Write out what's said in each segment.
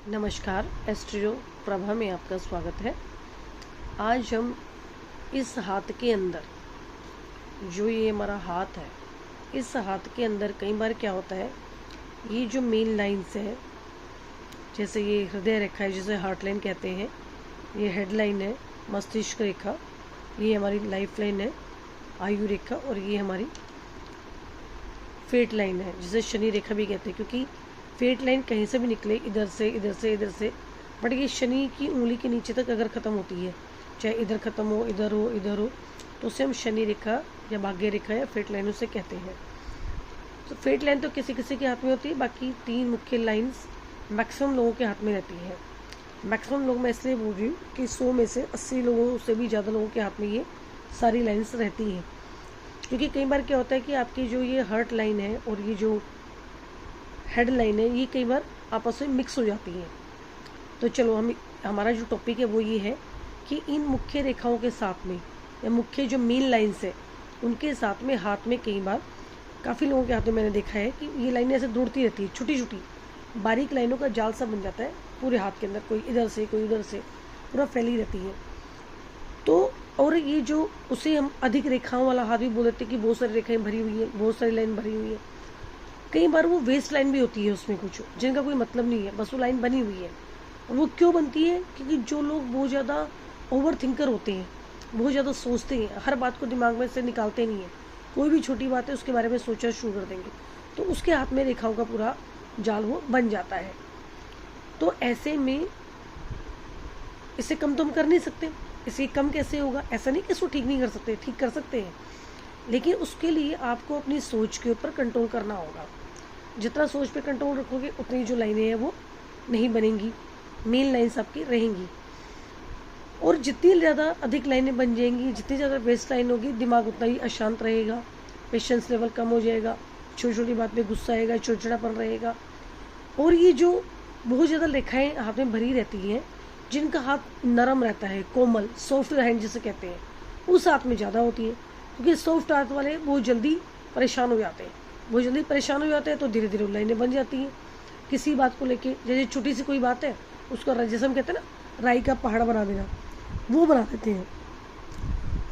नमस्कार, एस्ट्रो प्रभा में आपका स्वागत है। आज हम इस हाथ के अंदर, जो ये हमारा हाथ है, इस हाथ के अंदर कई बार क्या होता है, ये जो मेन लाइन्स है, जैसे ये हृदय रेखा है जिसे हार्ट लाइन कहते हैं, ये हेड लाइन है मस्तिष्क रेखा, ये हमारी लाइफ लाइन है आयु रेखा, और ये हमारी फेट लाइन है जिसे शनि रेखा भी कहते हैं। क्योंकि फेट लाइन कहीं से भी निकले, इधर से इधर से इधर से, बट ये शनि की उंगली के नीचे तक अगर ख़त्म होती है, चाहे इधर ख़त्म हो, इधर हो, इधर हो, तो उसे हम शनि रेखा या भाग्य रेखा या फेट लाइन उसे कहते हैं। तो फेट लाइन तो किसी किसी के हाथ में होती है, बाकी तीन मुख्य लाइन्स मैक्सिमम लोगों के हाथ में रहती है। मैक्सिमम लोग मैं इसलिए बोल रही हूँ कि 100 में से 80 लोगों से भी ज़्यादा लोगों के हाथ में ये सारी लाइन्स रहती हैं। क्योंकि कई बार क्या होता है कि आपकी जो ये हार्ट लाइन है और ये जो हेड लाइन है, ये कई बार आपस में मिक्स हो जाती हैं। तो चलो हमारा जो टॉपिक है वो ये है कि इन मुख्य रेखाओं के साथ में या मुख्य जो मेन लाइन्स है उनके साथ में हाथ में कई बार काफ़ी लोगों के हाथ में मैंने देखा है कि ये लाइनें ऐसे दौड़ती रहती है, छोटी छोटी बारीक लाइनों का जाल सा बन जाता है पूरे हाथ के अंदर, कोई इधर से कोई उधर से, पूरा फैली रहती है। तो और ये जो उसे हम अधिक रेखाओं वाला हाथ भी बोल देते हैं कि बहुत सारी रेखाएं भरी हुई है, बहुत सारी लाइन भरी हुई है। कई बार वो वेस्ट लाइन भी होती है उसमें कुछ जिनका कोई मतलब नहीं है, बस वो लाइन बनी हुई है। और वो क्यों बनती है? क्योंकि जो लोग बहुत ज़्यादा ओवर थिंकर होते हैं, बहुत ज़्यादा सोचते हैं, हर बात को दिमाग में से निकालते नहीं हैं, कोई भी छोटी बात है उसके बारे में सोचना शुरू कर देंगे, तो उसके हाथ में रेखाओं का पूरा जाल वो बन जाता है। तो ऐसे में इसे कम तो हम कर नहीं सकते। इसे कम कैसे होगा? ऐसा नहीं कि इसको ठीक नहीं कर सकते, ठीक कर सकते हैं, लेकिन उसके लिए आपको अपनी सोच के ऊपर कंट्रोल करना होगा। जितना सोच पे कंट्रोल रखोगे उतनी जो लाइनें हैं वो नहीं बनेंगी, मेन लाइन्स आपकी रहेंगी। और जितनी ज़्यादा अधिक लाइनें बन जाएंगी, जितनी ज़्यादा वेस्ट लाइन होगी, दिमाग उतना ही अशांत रहेगा, पेशेंस लेवल कम हो जाएगा, छोटी छोटी बात पे गुस्सा आएगा, चिड़चिड़ापन रहेगा। और ये जो बहुत ज़्यादा रेखाएं हाथ में भरी रहती हैं, जिनका हाथ नरम रहता है, कोमल, सॉफ्ट हैंड जिसे कहते हैं, उस हाथ में ज़्यादा होती है। क्योंकि सॉफ्ट हाथ वाले बहुत जल्दी परेशान हो जाते हैं, बहुत जल्दी परेशान हो जाते हैं, तो धीरे धीरे लाइनें बन जाती हैं किसी बात को लेके। जैसे छोटी सी कोई बात है, उसका जैसे हम कहते हैं ना, राई का पहाड़ बना देना, वो बना देते हैं।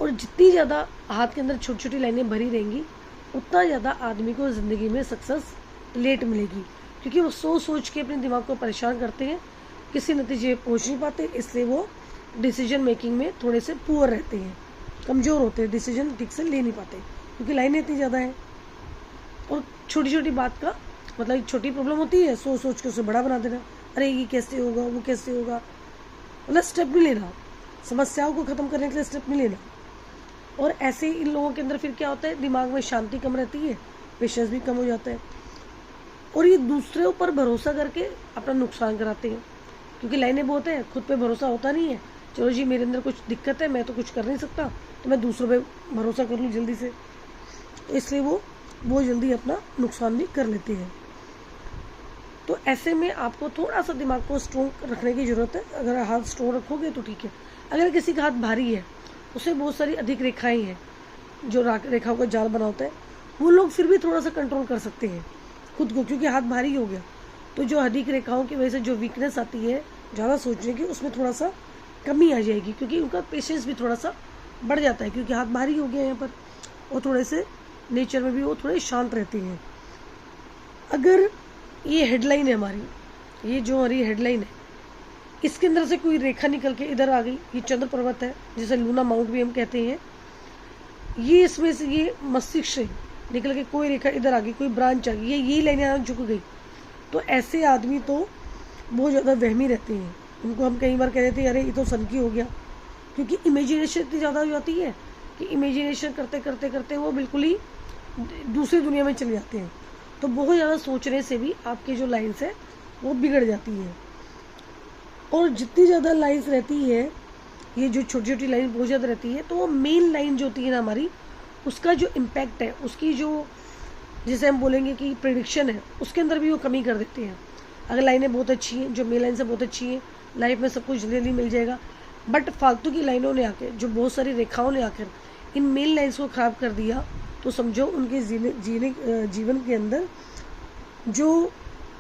और जितनी ज़्यादा हाथ के अंदर छोटी छोटी लाइनें भरी रहेंगी, उतना ज़्यादा आदमी को ज़िंदगी में सक्सेस लेट मिलेगी। क्योंकि वो सोच के अपने दिमाग को परेशान करते हैं, किसी नतीजे पहुँच नहीं पाते, इसलिए वो डिसीजन मेकिंग में थोड़े से पुअर रहते हैं, कमज़ोर होते हैं, डिसीजन ठीक से ले नहीं पाते, क्योंकि लाइनें इतनी ज़्यादा हैं। और छोटी छोटी बात का मतलब छोटी प्रॉब्लम होती है, सोच के उसे बड़ा बना देना, अरे ये कैसे होगा, वो कैसे होगा, मतलब स्टेप नहीं लेना, समस्याओं को ख़त्म करने के लिए स्टेप नहीं लेना। और ऐसे इन लोगों के अंदर फिर क्या होता है, दिमाग में शांति कम रहती है, पेशेंस भी कम हो जाता है, और ये दूसरे ऊपर भरोसा करके अपना नुकसान कराते हैं। क्योंकि लाइनें बहुत हैं, खुद पे भरोसा होता नहीं है, चलो जी मेरे अंदर कुछ दिक्कत है, मैं तो कुछ कर नहीं सकता, तो मैं दूसरों पे भरोसा कर लूँ जल्दी से, तो इसलिए वो बहुत जल्दी अपना नुकसान भी कर लेते हैं। तो ऐसे में आपको थोड़ा सा दिमाग को स्ट्रॉन्ग रखने की ज़रूरत है। अगर हाथ स्ट्रॉन्ग रखोगे तो ठीक है। अगर किसी का हाथ भारी है, उसे बहुत सारी अधिक रेखाएं हैं जो रेखाओं का जाल बना होता है, वो लोग फिर भी थोड़ा सा कंट्रोल कर सकते हैं खुद को, क्योंकि हाथ भारी हो गया तो जो अधिक रेखाओं की वजह से जो वीकनेस आती है ज़्यादा सोचने की, उसमें थोड़ा सा कमी आ जाएगी, क्योंकि उनका पेशेंस भी थोड़ा सा बढ़ जाता है, क्योंकि हाथ भारी हो गया यहाँ पर, और थोड़े से नेचर में भी वो थोड़े शांत रहते हैं। अगर ये हेडलाइन है हमारी, ये जो हमारी हेडलाइन है, इसके अंदर से कोई रेखा निकल के इधर आ गई, ये चंद्र पर्वत है जिसे लूना माउंट भी हम कहते हैं, ये इसमें से ये मस्तिष्क से निकल के कोई रेखा इधर आ गई, कोई ब्रांच आ गई, ये लाइनें झुक गई, तो ऐसे आदमी तो बहुत ज़्यादा वहमी रहते हैं। उनको हम कई बार कह देते हैं अरे ये तो सन की हो गया, क्योंकि इमेजिनेशन इतनी ज़्यादा हो जाती है कि इमेजिनेशन करते करते करते वो बिल्कुल ही दूसरी दुनिया में चले जाते हैं। तो बहुत ज़्यादा सोचने से भी आपकी जो लाइन्स है वो बिगड़ जाती है। और जितनी ज़्यादा लाइन्स रहती है, ये जो छोटी छोटी लाइन बहुत ज़्यादा रहती है, तो वो मेन लाइन जो होती है ना हमारी, उसका जो इम्पैक्ट है, उसकी जो जिसे हम बोलेंगे कि प्रेडिक्शन है, उसके अंदर भी वो कमी कर देते हैं। अगर लाइनें बहुत अच्छी हैं, जो मेन लाइन से बहुत अच्छी हैं, लाइफ में सब कुछ जल्दी मिल जाएगा, बट फालतू की लाइनों ने आकर, जो बहुत सारी रेखाओं ने आकर इन मेन लाइन्स को ख़राब कर दिया, तो समझो उनके जीवन के अंदर जो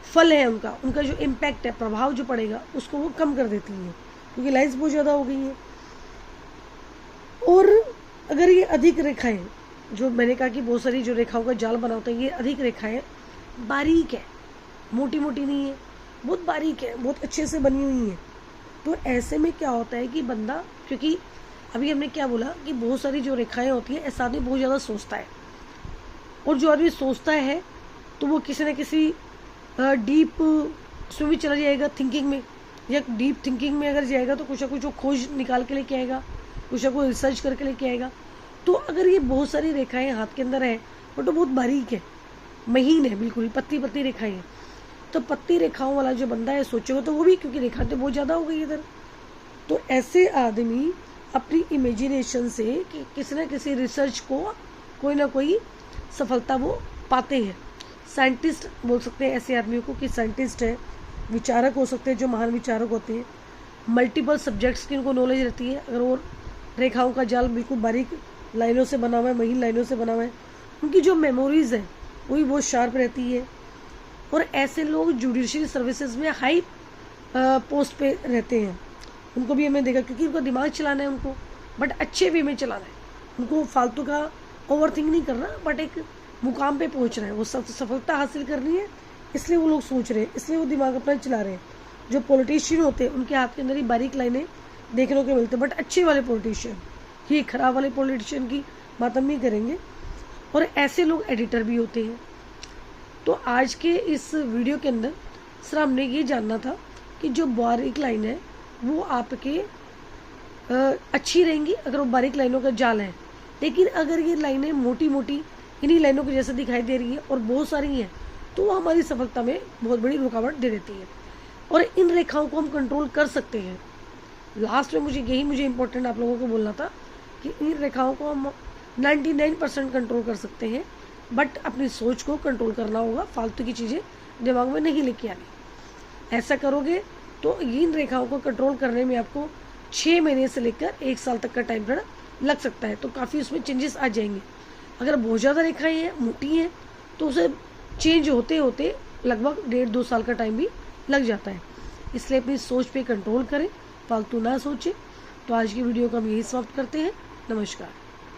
फल है उनका, उनका जो इम्पैक्ट है, प्रभाव जो पड़ेगा उसको वो कम कर देती हैं, क्योंकि लाइन्स बहुत ज़्यादा हो गई हैं। और अगर ये अधिक रेखाएं, जो मैंने कहा कि बहुत सारी जो रेखाओं का जाल बना होता है, ये अधिक रेखाएं बारीक है, मोटी मोटी नहीं है, बहुत बारीक है, बहुत अच्छे से बनी हुई है। तो ऐसे में क्या होता है कि बंदा, क्योंकि अभी हमने क्या बोला कि बहुत सारी जो रेखाएं होती है, ऐसा आदमी बहुत ज़्यादा सोचता है, और जो आदमी सोचता है तो वो किसी न किसी डीप उसमें भी चला जाएगा, थिंकिंग में, या डीप थिंकिंग में अगर जाएगा तो कुछ ना कुछ वो खोज निकाल के लेके आएगा, कुछ ना कुछ रिसर्च करके लेके आएगा। तो अगर ये बहुत सारी रेखाएं हाथ के अंदर है, बट तो बहुत बारीक है, महीन है, बिल्कुल पतली पतली रेखाएं हैं, तो पतली रेखाओं वाला जो बंदा है सोचेगा तो वो भी, क्योंकि रेखा तो बहुत ज़्यादा हो गई इधर, तो ऐसे आदमी अपनी इमेजिनेशन से किसी न किसी रिसर्च को कोई ना कोई सफलता वो पाते हैं। साइंटिस्ट बोल सकते हैं ऐसे आदमियों को कि साइंटिस्ट है, विचारक हो सकते हैं, जो महान विचारक होते हैं, मल्टीपल सब्जेक्ट्स की उनको नॉलेज रहती है। अगर वो रेखाओं का जाल बिल्कुल बारीक लाइनों से बना हुआ है, महीन लाइनों से बना हुआ है, उनकी जो मेमोरीज है वो भी बहुत शार्प रहती है। और ऐसे लोग जुडिशरी सर्विसेज में हाई पोस्ट पे रहते हैं, उनको भी हमें देखा, क्योंकि उनका दिमाग चलाना है उनको, बट अच्छे वे में चलाना है, उनको फालतू का ओवर थिंक नहीं करना, बट एक मुकाम पे पहुंचना है, वो सफलता हासिल करनी है, इसलिए वो लोग सोच रहे हैं, इसलिए वो दिमाग अपना चला रहे हैं। जो पॉलिटिशियन होते हैं उनके हाथ के अंदर ही बारीक लाइनें देखने को मिलती है, बट अच्छे वाले पॉलिटिशियन, ये खराब वाले पॉलिटिशियन की बात हम नहीं करेंगे। और ऐसे लोग एडिटर भी होते हैं। तो आज के इस वीडियो के अंदर सर हमने ये जानना था कि जो बारीक लाइन है वो आपके अच्छी रहेंगी अगर वो बारीक लाइनों का जाल है, लेकिन अगर ये लाइनें मोटी मोटी इन्हीं लाइनों के जैसे दिखाई दे रही है और बहुत सारी हैं, तो वो हमारी सफलता में बहुत बड़ी रुकावट दे देती है। और इन रेखाओं को हम कंट्रोल कर सकते हैं। लास्ट में मुझे इम्पोर्टेंट आप लोगों को बोलना था कि इन रेखाओं को हम 99% कंट्रोल कर सकते हैं, बट अपनी सोच को कंट्रोल करना होगा, फालतू की चीज़ें दिमाग में नहीं लेके आनी। ऐसा करोगे तो इन रेखाओं को कंट्रोल करने में आपको 6 महीने से लेकर 1 साल तक का टाइम पीरियड लग सकता है, तो काफ़ी उसमें चेंजेस आ जाएंगे। अगर बहुत ज़्यादा रेखाएं हैं, मोटी हैं, तो उसे चेंज होते होते लगभग 1.5-2 साल का टाइम भी लग जाता है। इसलिए अपनी सोच पे कंट्रोल करें, फालतू ना सोचें। तो आज की वीडियो को हम यही समाप्त करते हैं। नमस्कार।